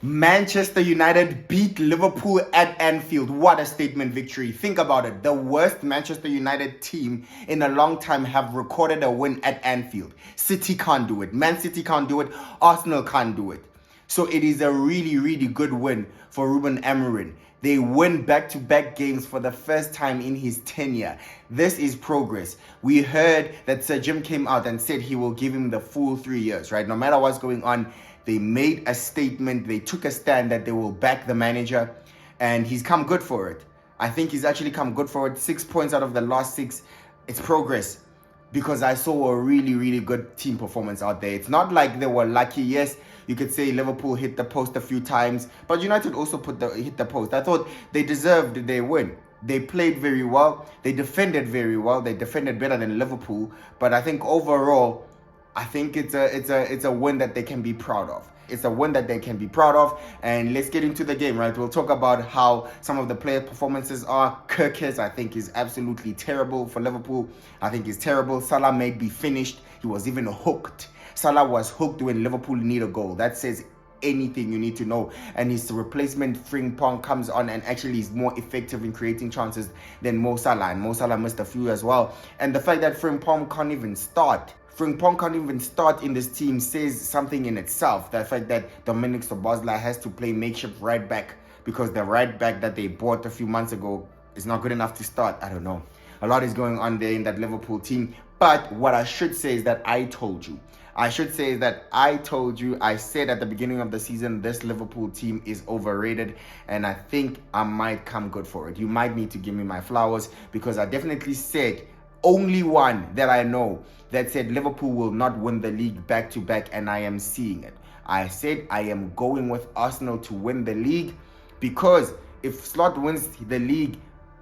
Manchester United beat Liverpool at Anfield. What a statement victory. Think about it. The worst Manchester United team in a long time have recorded a win at Anfield. City can't do it. Man City can't do it. Arsenal can't do it. So it is a really, really good win for Ruben Amorim. They win back-to-back games for the first time in his tenure. This is progress. We heard that Sir Jim came out and said he will give him the full 3 years, right? No matter what's going on, they made a statement. They took a stand that they will back the manager, and he's come good for it. I think he's actually come good for it. 6 points out of the last 6. It's progress, because I saw a really, really good team performance out there. It's not like they were lucky. Yes, you could say Liverpool hit the post a few times, but United also hit the post. I thought they deserved their win. They played very well. They defended very well. They defended better than Liverpool. But I think overall, I think it's a win that they can be proud of. It's a win that they can be proud of. And let's get into the game, right? We'll talk about how some of the player performances are. Kirkes, I think, is absolutely terrible for Liverpool. I think he's terrible. Salah may be finished. He was even hooked. Salah was hooked when Liverpool need a goal. That says anything you need to know. And his replacement Frimpong comes on and actually is more effective in creating chances than Mo Salah. And Mo Salah missed a few as well. And the fact that Frimpong can't even start in this team says something in itself. The fact that Dominic Szoboszlai has to play makeshift right back because the right back that they bought a few months ago is not good enough to start. I don't know. A lot is going on there in that Liverpool team. But what I should say is that I told you. I said at the beginning of the season, this Liverpool team is overrated, and I think I might come good for it. You might need to give me my flowers, because I definitely said only one that I know that said Liverpool will not win the league back to back, and I am seeing it. I said I am going with Arsenal to win the league, because if Slot wins the league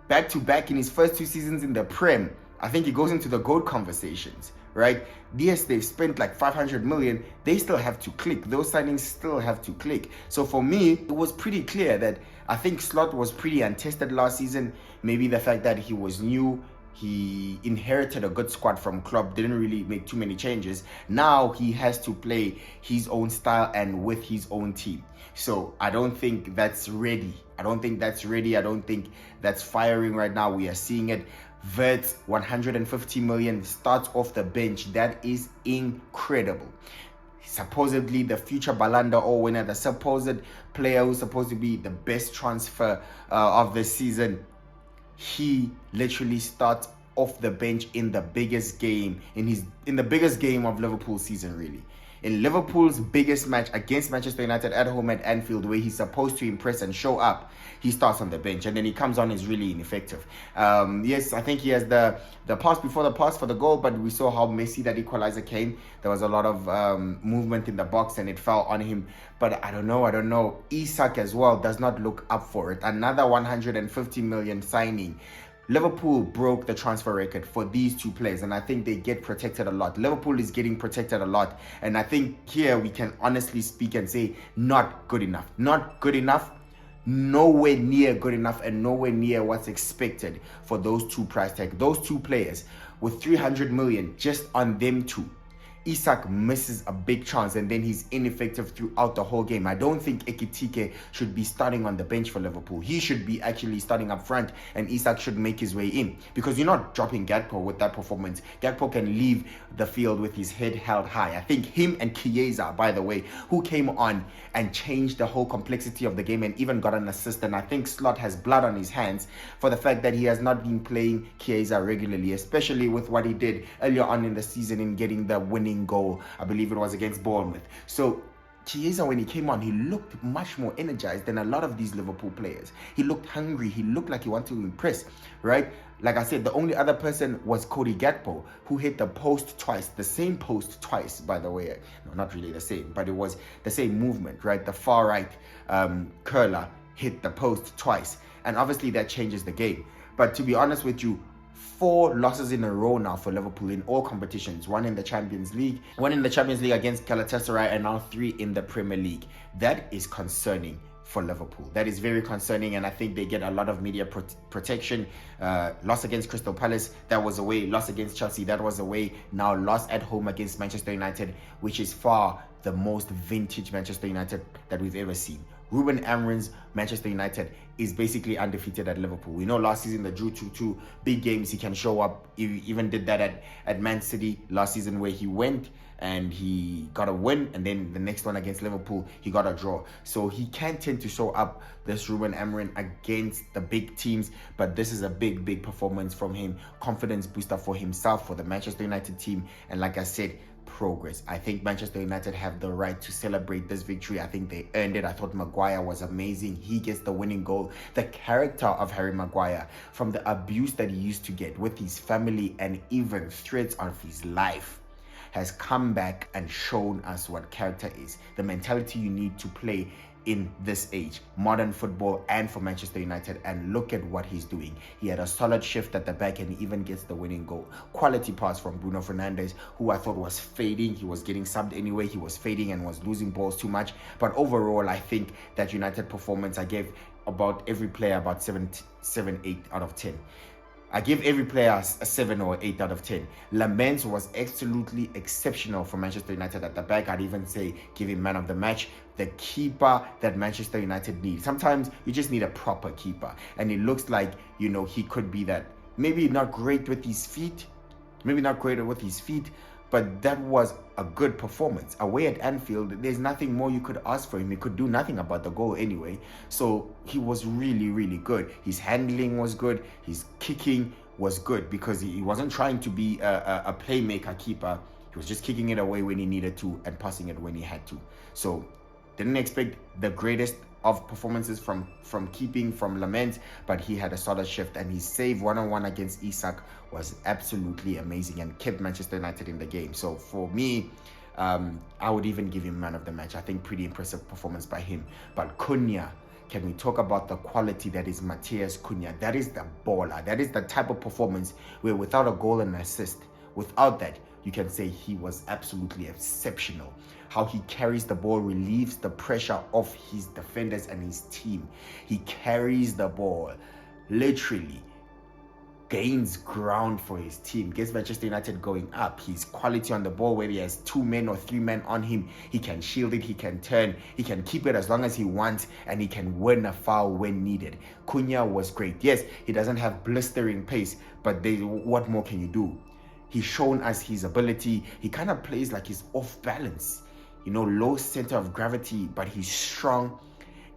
back to back in his first 2 seasons in the Prem, I think he goes into the GOAT conversations, right? Yes, they've spent like 500 million. They still have to click. Those signings still have to click. So for me, it was pretty clear that I think Slot was pretty untested last season. Maybe the fact that he was new, he inherited a good squad from Klopp, didn't really make too many changes. Now he has to play his own style and with his own team. So I don't think that's ready. I don't think that's firing right now. We are seeing it. Wirtz, 150 million, starts off the bench. That is incredible. Supposedly the future Ballon d'Or winner, the supposed player who's supposed to be the best transfer of the season. He literally starts off the bench in the biggest game in the biggest game of Liverpool season, really. In Liverpool's biggest match against Manchester United at home at Anfield, where he's supposed to impress and show up, he starts on the bench, and then he comes on is really ineffective. Yes, I think he has the pass before the pass for the goal, but we saw how messy that equalizer came. There was a lot of movement in the box, and it fell on him. But I don't know. Isak as well does not look up for it. Another 150 million signing. Liverpool broke the transfer record for these 2 players, and I think they get protected a lot. Liverpool is getting protected a lot, and I think here we can honestly speak and say not good enough. Not good enough, nowhere near good enough, and nowhere near what's expected for those 2 price tags. Those 2 players with 300 million just on them 2. Isak misses a big chance, and then he's ineffective throughout the whole game. I don't think Ekitike should be starting on the bench for Liverpool. He should be actually starting up front, and Isak should make his way in, because you're not dropping Gakpo with that performance. Gakpo can leave the field with his head held high. I think him and Chiesa, by the way, who came on and changed the whole complexity of the game and even got an assist. And I think Slot has blood on his hands for the fact that he has not been playing Chiesa regularly, especially with what he did earlier on in the season in getting the winning goal. I believe it was against Bournemouth. So Chiesa, when he came on, he looked much more energized than a lot of these Liverpool players. He looked hungry. He looked like he wanted to impress, right? Like I said, the only other person was Cody Gakpo, who hit the post twice. The same post twice, by the way. No, not really the same, but it was the same movement, right? The far right curler hit the post twice. And obviously that changes the game. But to be honest with you, 4 losses in a row now for Liverpool in all competitions. 1 in the Champions League, 1 in the Champions League against Galatasaray, and now 3 in the Premier League. That is concerning. for Liverpool. That is very concerning, and I think they get a lot of media protection. Loss against Crystal Palace, that was away. Loss against Chelsea, that was away. Now loss at home against Manchester United, which is far the most vintage Manchester United that we've ever seen. Ruben Amorim's Manchester United is basically undefeated at Liverpool. We know last season they drew 2-2. Big games, he can show up. He even did that at Man City last season, where he went and he got a win, and then the next one against Liverpool he got a draw. So he can tend to show up, this Ruben Amorim, against the big teams, but this is a big performance from him. Confidence booster for himself, for the Manchester United team, and like I said, progress. I think Manchester United have the right to celebrate this victory. I think they earned it. I thought Maguire was amazing. He gets the winning goal. The character of Harry Maguire, from the abuse that he used to get with his family and even threats of his life, has come back and shown us what character is. The mentality you need to play in this age, modern football, and for Manchester United. And look at what he's doing. He had a solid shift at the back and he even gets the winning goal. Quality pass from Bruno Fernandes, who I thought was fading. He was getting subbed anyway. He was fading and was losing balls too much. But overall, I think that United performance, I gave about every player about 7, 8 out of 10. I give every player a 7 or 8 out of 10. Lamens was absolutely exceptional for Manchester United at the back. I'd even say give him man of the match. The keeper that Manchester United needs. Sometimes you just need a proper keeper. And it looks like, he could be that. Maybe not great with his feet. But that was a good performance. Away at Anfield, there's nothing more you could ask for him. He could do nothing about the goal anyway. So he was really good. His handling was good. His kicking was good, because he wasn't trying to be a playmaker keeper. He was just kicking it away when he needed to and passing it when he had to. So didn't expect the greatest of performances from keeping from Lamens, but he had a solid shift, and his save one-on-one against Isak was absolutely amazing and kept Manchester United in the game. So for me, I would even give him man of the match. I think pretty impressive performance by him. But Cunha, can we talk about the quality that is Matheus Cunha? That is the baller. That is the type of performance where without a goal and assist, without that, you can say he was absolutely exceptional. How he carries the ball, relieves the pressure of his defenders and his team. He carries the ball, literally gains ground for his team, gets Manchester United going up. His quality on the ball, where he has 2 men or 3 men on him, he can shield it, he can turn, he can keep it as long as he wants, and he can win a foul when needed. Cunha was great. Yes, he doesn't have blistering pace, but what more can you do? He's shown us his ability. He kind of plays like he's off balance, low center of gravity, but he's strong.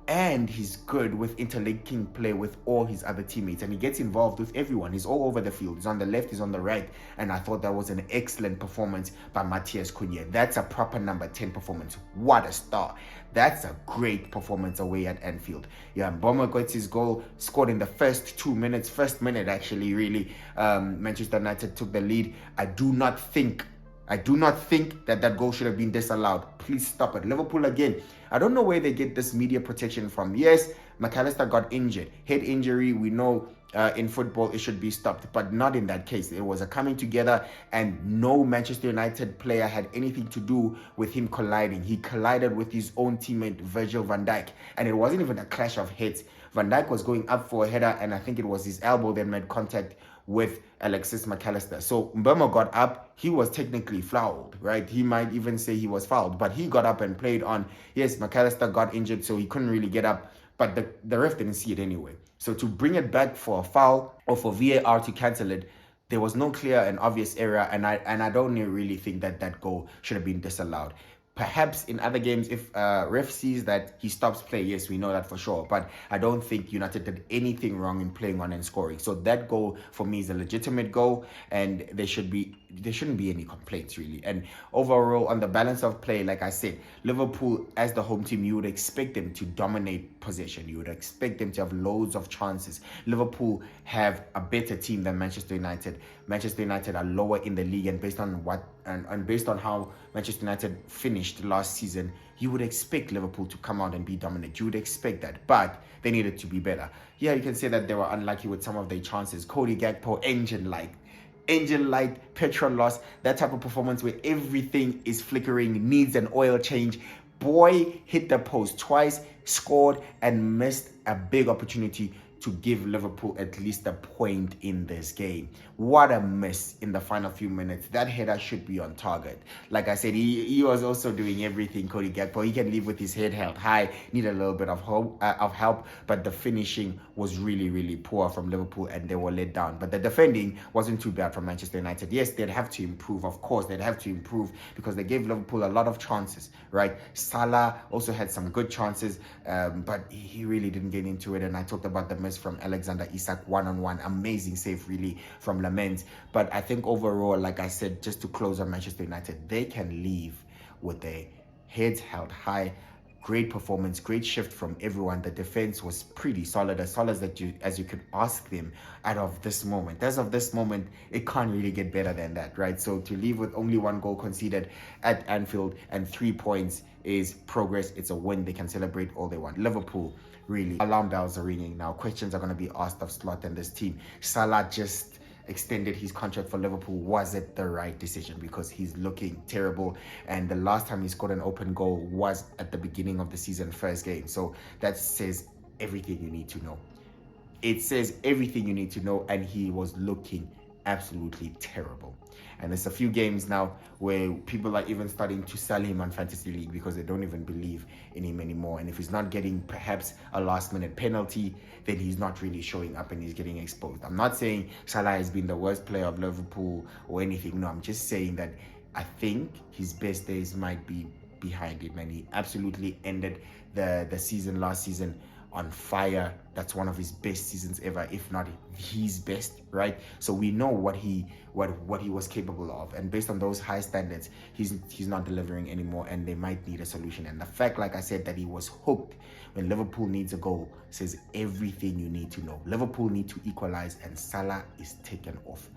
And he's good with interlinking play with all his other teammates, and he gets involved with everyone. He's all over the field. He's on the left, he's on the right, and I thought that was an excellent performance by Matheus Cunha. That's a proper number 10 performance. What a star. That's a great performance away at Anfield. Yeah, Mboma got his goal, scored in the first minute actually, really. Manchester United took the lead. I do not think that goal should have been disallowed. Please stop it. Liverpool again. I don't know where they get this media protection from. Yes, McAllister got injured. Head injury, we know in football it should be stopped, but not in that case. It was a coming together, and no Manchester United player had anything to do with him colliding. He collided with his own teammate, Virgil van Dijk, and it wasn't even a clash of heads. Van Dijk was going up for a header, and I think it was his elbow that made contact with Alexis McAllister. So Mbeumo got up. He was technically fouled, right? He might even say he was fouled, but he got up and played on. Yes, McAllister got injured, so he couldn't really get up, but the ref didn't see it anyway. So to bring it back for a foul or for VAR to cancel it, there was no clear and obvious error, and I don't really think that goal should have been disallowed. Perhaps in other games, if ref sees that he stops play, yes, we know that for sure. But I don't think United did anything wrong in playing on and scoring. So that goal for me is a legitimate goal, and there shouldn't be any complaints really. And overall, on the balance of play, like I said, Liverpool as the home team, you would expect them to dominate possession. You would expect them to have loads of chances. Liverpool have a better team than Manchester United. Manchester United are lower in the league, and based on how Manchester United finished last season, you would expect Liverpool to come out and be dominant. You would expect that, but they needed to be better. Yeah, you can say that they were unlucky with some of their chances. Cody Gakpo, engine light, petrol loss, that type of performance where everything is flickering, needs an oil change. boy hit the post twice, scored, and missed a big opportunity to give Liverpool at least a point in this game. What a miss in the final few minutes. That header should be on target. Like I said, he was also doing everything, Cody Gakpo. He can leave with his head held high, need a little bit of help, but the finishing was really, really poor from Liverpool and they were let down. But the defending wasn't too bad from Manchester United. Yes, they'd have to improve. Of course, they'd have to improve because they gave Liverpool a lot of chances, right? Salah also had some good chances, but he really didn't get into it. And I talked about the miss from Alexander Isak one-on-one. Amazing save really from Lament. But I think overall, like I said, just to close on Manchester United, they can leave with their heads held high. Great performance, great shift from everyone. The defense was pretty solid as you could ask them out of this moment. As of this moment, it can't really get better than that, right? So to leave with only 1 goal conceded at Anfield and 3 points is progress. It's a win. They can celebrate all they want. Liverpool, really, alarm bells are ringing now. Questions are going to be asked of Slot and this team. Salah just extended his contract for Liverpool. Was it the right decision? Because he's looking terrible, and the last time he scored an open goal was at the beginning of the season, first game. So that says everything you need to know. It says everything you need to know, and he was looking absolutely terrible. And there's a few games now where people are even starting to sell him on Fantasy League because they don't even believe in him anymore. And if he's not getting perhaps a last-minute penalty, then he's not really showing up and he's getting exposed. I'm not saying Salah has been the worst player of Liverpool or anything. No, I'm just saying that I think his best days might be behind him. And he absolutely ended the season last season on fire. That's one of his best seasons ever, if not his best, right? So we know what he was capable of, and based on those high standards, he's not delivering anymore, and they might need a solution. And the fact, like I said, that he was hooked when Liverpool needs a goal says everything you need to know. Liverpool need to equalize, and Salah is taken off.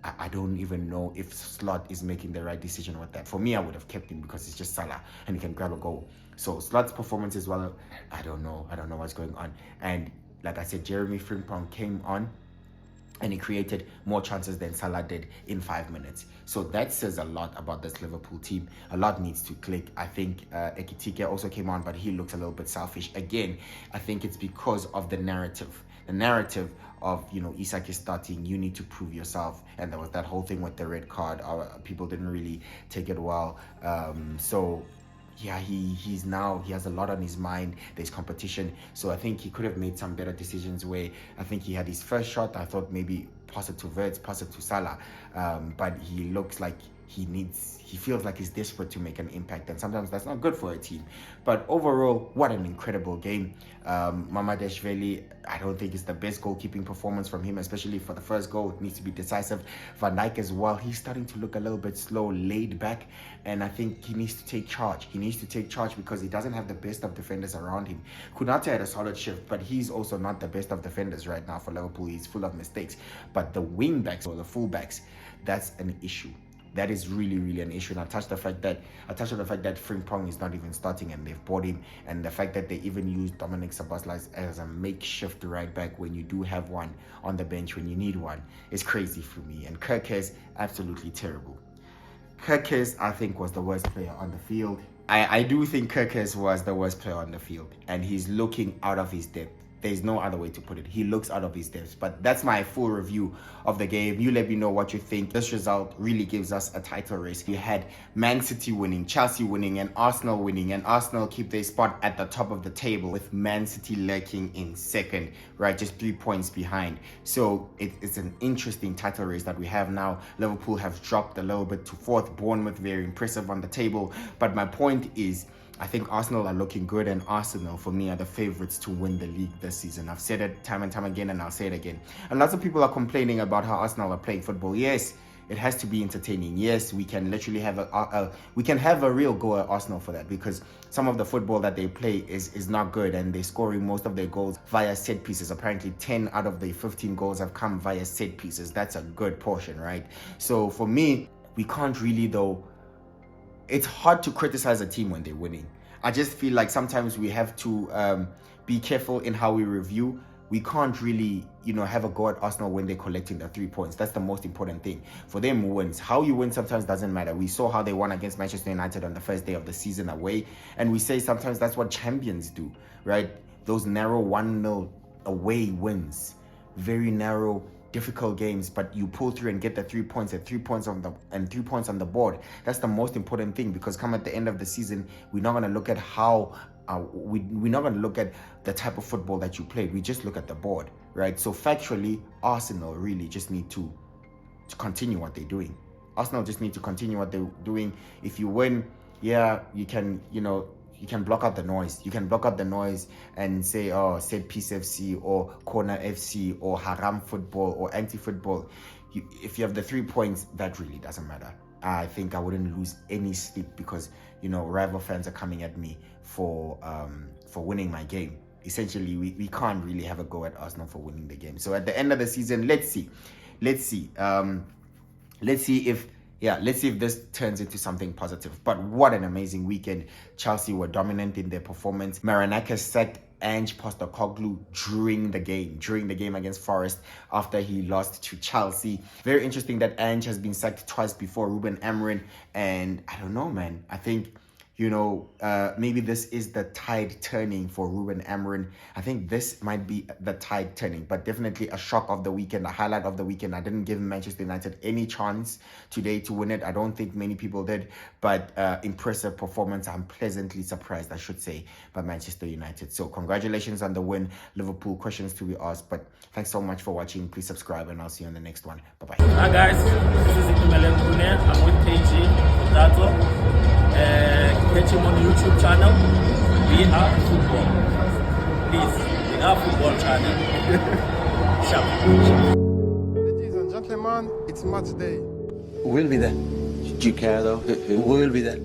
I don't even know if Slot is making the right decision with that. For me, I would have kept him because it's just Salah and he can grab a goal. So Slot's performance as well, I don't know what's going on. And like I said, Jeremy Frimpong came on and he created more chances than Salah did in 5 minutes. So that says a lot about this Liverpool team. A lot needs to click. I think Ekitike also came on, but he looked a little bit selfish. Again, I think it's because of the narrative. The narrative of, Isak is starting, you need to prove yourself. And there was that whole thing with the red card. People didn't really take it well. Yeah, he has a lot on his mind. There's competition. So I think he could have made some better decisions where I think he had his first shot. I thought maybe pass it to Wirtz, pass it to Salah. But he looks like he feels like he's desperate to make an impact, and sometimes that's not good for a team. But overall, what an incredible game. Mamadashvili, I don't think it's the best goalkeeping performance from him, especially for the first goal. It needs to be decisive. Van Dijk as well, he's starting to look a little bit slow, laid back, and I think he needs to take charge. He needs to take charge because he doesn't have the best of defenders around him. Konate had a solid shift, but he's also not the best of defenders right now for Liverpool. He's full of mistakes. But the wing backs or the full backs, that's an issue. That is really, really an issue. And I touched on the fact that Frimpong is not even starting and they've bought him. And the fact that they even use Dominic Szoboszlai as a makeshift right back when you do have one on the bench when you need one is crazy for me. And Kerkez, absolutely terrible. Kerkez, I think, was the worst player on the field. I do think Kerkez was the worst player on the field. And he's looking out of his depth. There's no other way to put it. He looks out of his depth. But that's my full review of the game. You let me know what you think. This result really gives us a title race. You had Man City winning, Chelsea winning, and Arsenal winning. And Arsenal keep their spot at the top of the table with Man City lurking in second, right? Just 3 points behind. So it's an interesting title race that we have now. Liverpool have dropped a little bit to fourth. Bournemouth very impressive on the table. But my point is, I think Arsenal are looking good, and Arsenal, for me, are the favourites to win the league this season. I've said it time and time again, and I'll say it again. And lots of people are complaining about how Arsenal are playing football. Yes, it has to be entertaining. Yes, we can literally have a real go at Arsenal for that, because some of the football that they play is not good, and they're scoring most of their goals via set pieces. Apparently 10 out of the 15 goals have come via set pieces. That's a good portion, right? So for me, we can't really, though, it's hard to criticize a team when they're winning. I just feel like sometimes we have to be careful in how we review we can't really, have a go at Arsenal when they're collecting the 3 points. That's the most important thing. For them, wins. How you win sometimes doesn't matter. We saw how they won against Manchester United on the first day of the season away. And we say sometimes that's what champions do, right? Those narrow 1-0 away wins. Very narrow, difficult games, but you pull through and get the 3 points and 3 points on the board. That's the most important thing, because come at the end of the season, we're not going to look at how we're not going to look at the type of football that you played. We just look at the board, right? So factually, Arsenal really just need to continue what they're doing. Arsenal just need to continue what they're doing. If you win, yeah, you can, you can block out the noise. You can block out the noise and say, oh, set piece FC or corner FC or haram football or anti-football. If you have the 3 points, that really doesn't matter. I think I wouldn't lose any sleep because, rival fans are coming at me for winning my game. Essentially, we can't really have a go at Arsenal for winning the game. So at the end of the season, let's see if this turns into something positive. But what an amazing weekend. Chelsea were dominant in their performance. Marinakis sacked Ange Postecoglou during the game against Forest after he lost to Chelsea. Very interesting that Ange has been sacked twice before, Ruben Amorim. And I don't know, man. I think, maybe this is the tide turning for Ruben Amorim. I think this might be the tide turning, but definitely a shock of the weekend, a highlight of the weekend. I didn't give Manchester United any chance today to win it. I don't think many people did, but impressive performance. I'm pleasantly surprised, I should say, by Manchester United. So congratulations on the win, Liverpool. Questions to be asked, but thanks so much for watching. Please subscribe and I'll see you on the next one. Bye-bye. Hi guys, this is Ikumelem. I'm with KG Tato. Catch him on YouTube channel. We are football. Please, we are football channel. Sharp. Ladies and gentlemen, it's match day. We'll be there. Do you care though? Who will be there?